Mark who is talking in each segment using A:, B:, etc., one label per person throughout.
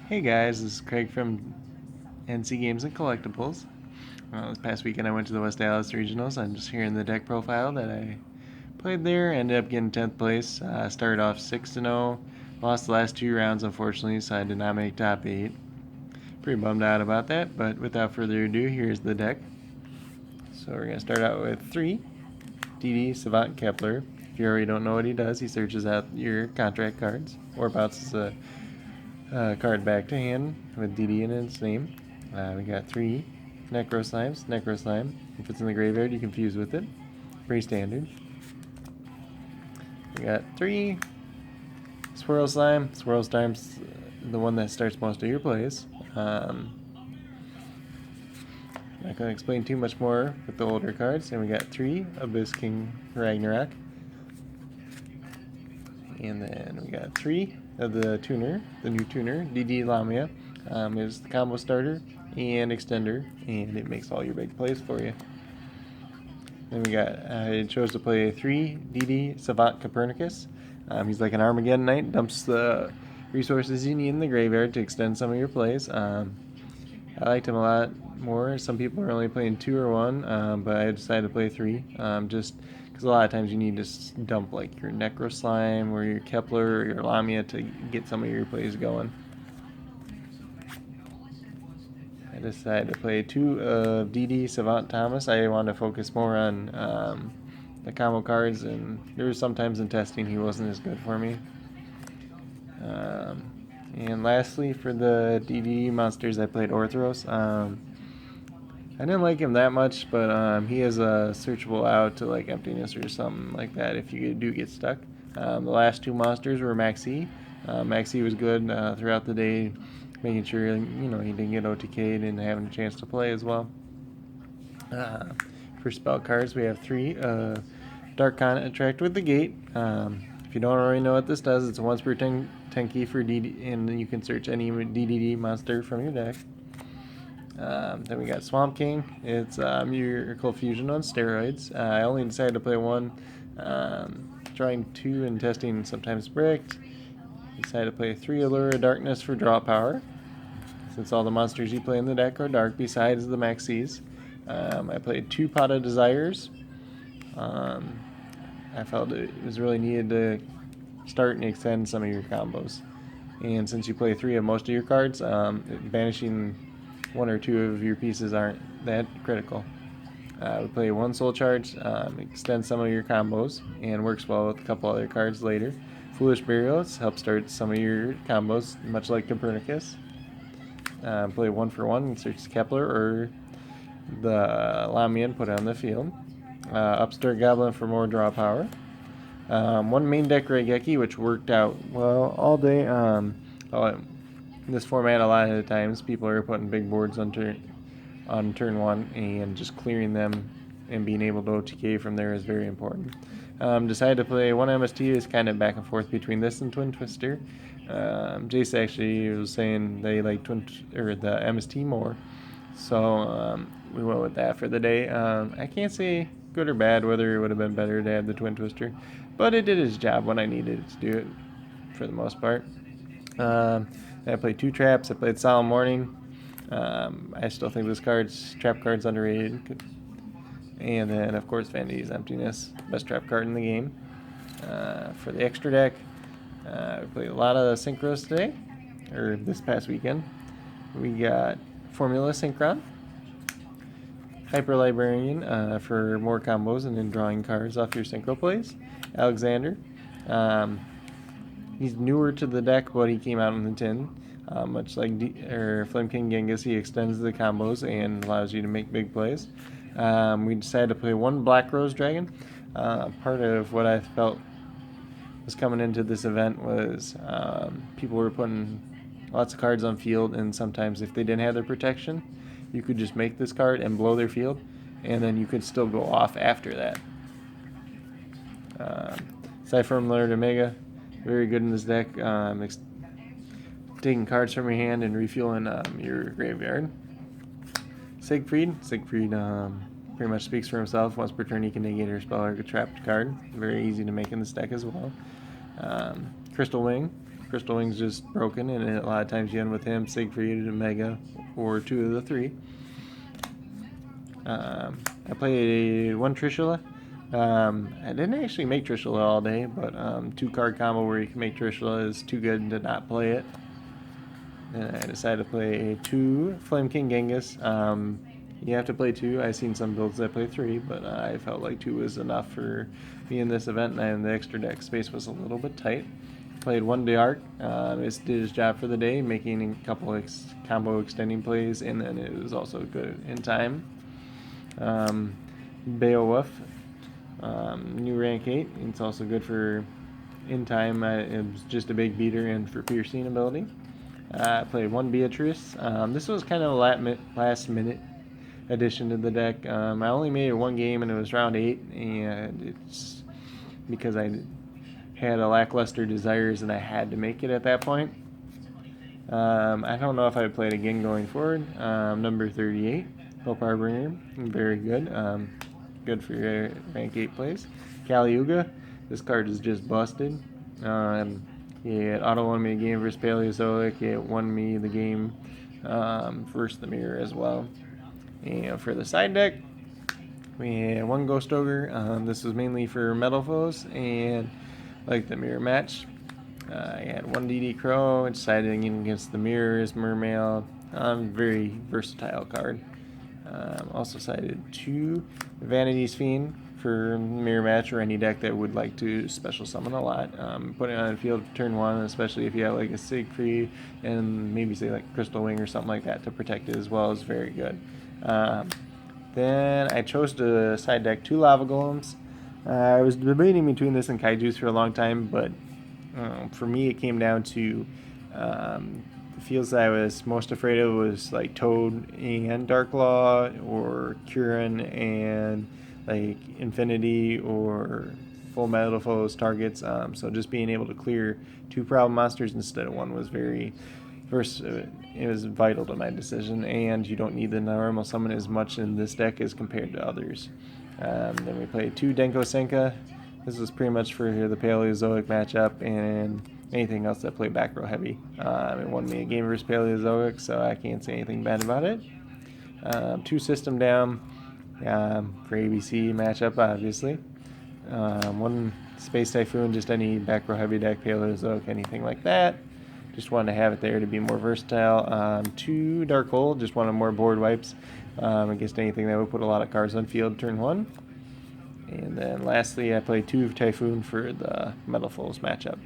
A: Hey guys, this is Craig from NC Games and Collectibles. This past weekend I went to the West Allis Regionals. I'm just here in the deck profile that I played there. Ended up getting 10th place. Started off 6-0. Lost the last two rounds unfortunately, so I did not make top 8. Pretty bummed out about that, but without further ado, here's the deck. So we're going to start out with 3 DD Savant Kepler. If you already don't know what he does, he searches out your contract cards or bounces a card back to hand with DD in its name. We got 3 Necro Slimes. Necro Slime, if it's in the graveyard, you can fuse with it. Pretty standard. We got 3 Swirl Slime. Swirl Slime's the one that starts most of your plays. Not going to explain too much more with the older cards. And we got 3 Abyss King Ragnarok. And then we got 3 of the tuner, the new tuner, DD Lamia. Is the combo starter and extender, and it makes all your big plays for you. Then we got, I chose to play 3 DD Savant Copernicus. He's like an Armageddon Knight, dumps the resources you need in the graveyard to extend some of your plays. I liked him a lot more. Some people are only playing 2 or 1, but I decided to play 3, just because a lot of times you need to dump like your Necro Slime or your Kepler or your Lamia to get some of your plays going. I decided to play 2 of DD Savant Thomas. I wanted to focus more on the combo cards, and there was sometimes in testing he wasn't as good for me. And lastly, for the DD monsters, I played Orthros. I didn't like him that much, but he has a searchable out to like emptiness or something like that if you do get stuck. The last 2 monsters were Maxi. Maxi was good throughout the day, making sure he didn't get OTK'd and having a chance to play as well. For spell cards, we have 3 Dark Contract with the Gate. If you don't already know what this does, it's a once per 10 key for DD, and you can search any DDD monster from your deck. Then we got Swamp King. It's Miracle Fusion on steroids. I only decided to play 1, trying 2 and testing sometimes bricked. Decided to play 3 Allure of Darkness for draw power, since all the monsters you play in the deck are dark besides the Maxis. I played 2 Pot of Desires. I felt it was really needed to start and extend some of your combos. And since you play 3 of most of your cards, banishing 1 or 2 of your pieces aren't that critical. We play 1 Soul Charge, extend some of your combos, and works well with a couple other cards later. Foolish Burials help start some of your combos, much like Copernicus. Play 1 for 1 and search Kepler or the Lamia and put it on the field. Upstart Goblin for more draw power. 1 main deck Raigeki, which worked out well all day. In this format, a lot of the times people are putting big boards on turn 1, and just clearing them and being able to OTK from there is very important. Decided to play 1 MST. Is kind of back and forth between this and Twin Twister. Jace actually was saying they like the MST more, so we went with that for the day. I can't say good or bad whether it would have been better to have the Twin Twister, but it did its job when I needed it to do it for the most part. I played 2 traps. I played Solemn Warning. I still think this trap card's underrated. And then, of course, Vanity's Emptiness, best trap card in the game. For the extra deck, we played a lot of Synchros today, or this past weekend. We got Formula Synchron, Hyper Librarian for more combos and then drawing cards off your Synchro plays. Alexander. He's newer to the deck, but he came out in the tin. Much like Flame King Genghis, he extends the combos and allows you to make big plays. We decided to play 1 Black Rose Dragon. Part of what I felt was coming into this event was people were putting lots of cards on field, and sometimes if they didn't have their protection, you could just make this card and blow their field, and then you could still go off after that. Cypher Lord Omega, very good in this deck. Taking cards from your hand and refueling your graveyard. Siegfried pretty much speaks for himself. Once per turn, he can negate or spell or a trapped card. Very easy to make in this deck as well. Crystal Wing, Crystal Wing's just broken, and a lot of times you end with him, Siegfried, Omega, or two of the three. I played one Trishula. I didn't actually make Trishula all day, but 2-card combo where you can make Trishula is too good to not play it. And I decided to play 2 Flame King Genghis. You have to play 2. I've seen some builds that play 3, but I felt like 2 was enough for me in this event, and the extra deck space was a little bit tight. Played 1 Dark. It did his job for the day, making a couple combo extending plays, and then it was also good in time. Beowulf, new rank 8. It's also good for in time. It was just a big beater and for piercing ability. I played 1 Beatrice. This was kind of a last minute addition to the deck. I only made it 1 game, and it was round 8, and it's because I had a lackluster desires and I had to make it at that point. I don't know if I would play it again going forward. Number 38, Hope Harbinger, very good. Good for your rank 8 plays. Caliuga, this card is just busted. It auto won me a game versus Paleozoic. It won me the game versus the Mirror as well. And for the side deck, we had 1 Ghost Ogre. This was mainly for metal foes and like the Mirror match. I had 1 DD Crow, deciding against the Mirrors, Mermail. Very versatile card. Also cited 2 Vanity's Fiend for Mirror Match or any deck that would like to special summon a lot. Putting it on the field turn 1, especially if you have like a Siegfried and maybe say like Crystal Wing or something like that to protect it as well, is very good. Then I chose to side deck 2 Lava Golems. I was debating between this and Kaijus for a long time, but for me it came down to the fields that I was most afraid of was like Toad and Darklaw, or Kurin and like Infinity or Full Metal Foes targets. So just being able to clear 2 problem monsters instead of 1 was it was vital to my decision, and you don't need the normal summon as much in this deck as compared to others. Then we played 2 Denko Senka. This was pretty much for the Paleozoic matchup and anything else that played back row heavy. It won me a game versus Paleozoic, so I can't say anything bad about it. 2 System Down for ABC matchup, obviously. 1 Space Typhoon, just any back row heavy deck, Paleozoic, anything like that. Just wanted to have it there to be more versatile. 2 Dark Hole, just wanted more board wipes against anything that would put a lot of cards on field turn 1. And then lastly, I played 2 Typhoon for the Metal Foes matchup.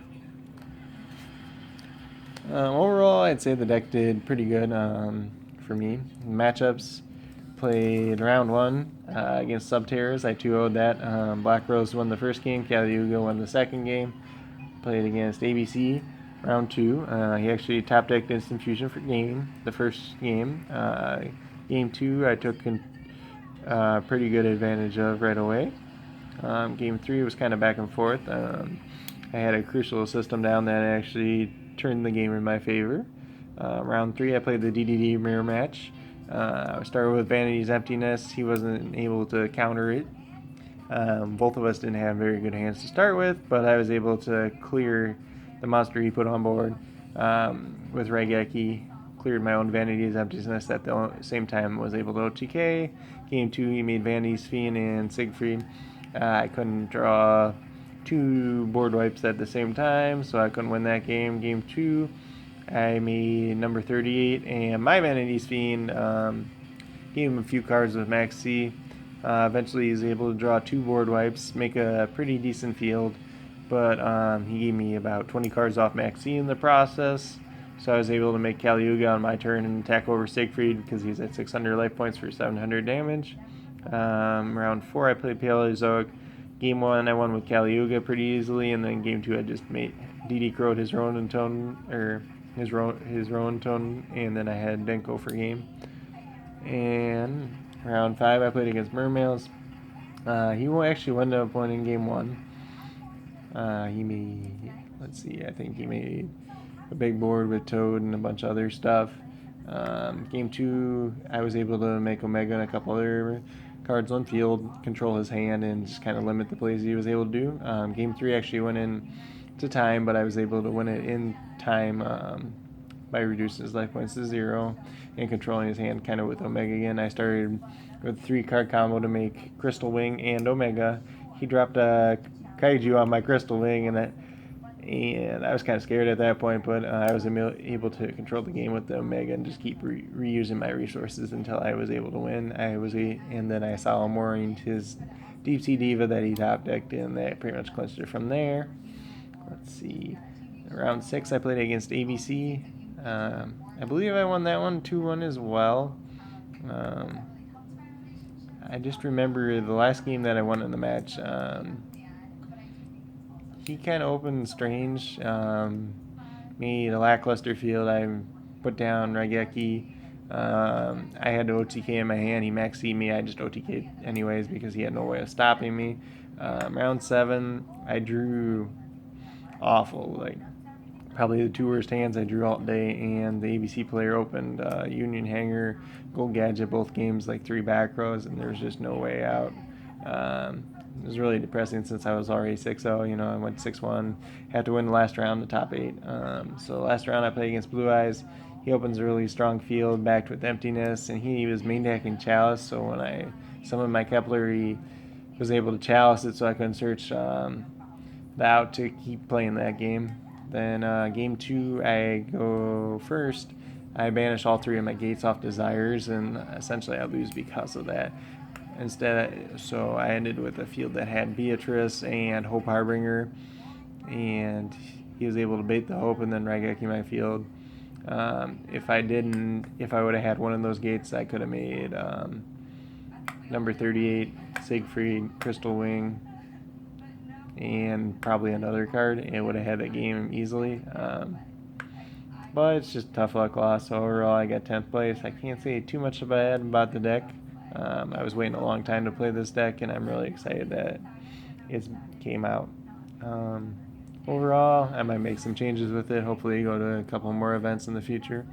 A: Overall, I'd say the deck did pretty good for me. Matchups, played round 1 against Subterrors. I 2-0'd that. Black Rose won the first game. Caliuga won the second game. Played against ABC. Round 2, he actually top decked Instant Fusion for the first game. Game 2, I took pretty good advantage of right away. Game 3 was kind of back and forth. I had a crucial system down that actually turned the game in my favor. Round 3, I played the DDD mirror match. I started with Vanity's Emptiness. He wasn't able to counter it. Both of us didn't have very good hands to start with, but I was able to clear the monster he put on board with Raigeki. Cleared my own Vanity's Emptiness at the same time. Was able to OTK. Game 2, he made Vanity's Fiend and Siegfried. I couldn't draw 2 board wipes at the same time, so I couldn't win that game. Game 2, I made number 38, and my Vanity's Fiend gave him a few cards with Max C. Eventually, he was able to draw 2 board wipes, make a pretty decent field, but he gave me about 20 cards off Max C in the process. So I was able to make Caliuga on my turn and attack over Siegfried because he's at 600 life points for 700 damage. Round 4, I played Paleozoic. Game 1, I won with Caliuga pretty easily, and then Game 2, I just made DD Crowed his Ronin Tone, and then I had Denko for game. And round 5, I played against Mermails. He actually wound up winning Game 1. He made, I think he made a big board with Toad and a bunch of other stuff. Game 2, I was able to make Omega and a couple other cards on field, control his hand, and just kind of limit the plays he was able to do. Game 3 actually went in to time, but I was able to win it in time by reducing his life points to 0 and controlling his hand kind of with Omega again. I started with 3-card combo to make Crystal Wing and Omega. He dropped a Kaiju on my Crystal Wing, and I was kind of scared at that point, but I was able to control the game with the Omega and just keep reusing my resources until I was able to win. And then I Solemn Warned his Deep Sea Diva that he top decked, and that pretty much clinched it from there. Let's see. Round 6, I played against ABC. I believe I won that one 2-1 as well. I just remember the last game that I won in the match. He kind of opened strange. Made a lackluster field. I put down Raigeki. I had to OTK in my hand. He maxed me. I just OTK'd anyways because he had no way of stopping me. Round 7, I drew awful. Like, probably the 2 worst hands I drew all day, and the ABC player opened Union Hanger, Gold Gadget, both games like 3 back rows, and there was just no way out. It was really depressing since I was already 6-0. I went 6-1, had to win the last round, the top 8. So the last round I played against Blue Eyes. He opens a really strong field, backed with Emptiness, and he was main decking Chalice, so when I summoned my Kepler, he was able to Chalice it so I couldn't search the out to keep playing that game. Then game 2, I go first. I banish all 3 of my gates off Desires, and essentially I lose because of that. So I ended with a field that had Beatrice and Hope Harbinger, and he was able to bait the Hope and then Raigeki my field. If I would have had one of those gates, I could have made number 38, Siegfried, Crystal Wing, and probably another card. It would have had that game easily. But it's just tough luck loss. So overall, I got 10th place. I can't say too much bad about the deck. I was waiting a long time to play this deck, and I'm really excited that it came out. Overall, I might make some changes with it. Hopefully go to a couple more events in the future.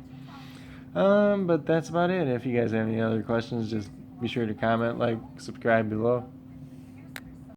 A: But that's about it. If you guys have any other questions, just be sure to comment, like, subscribe below.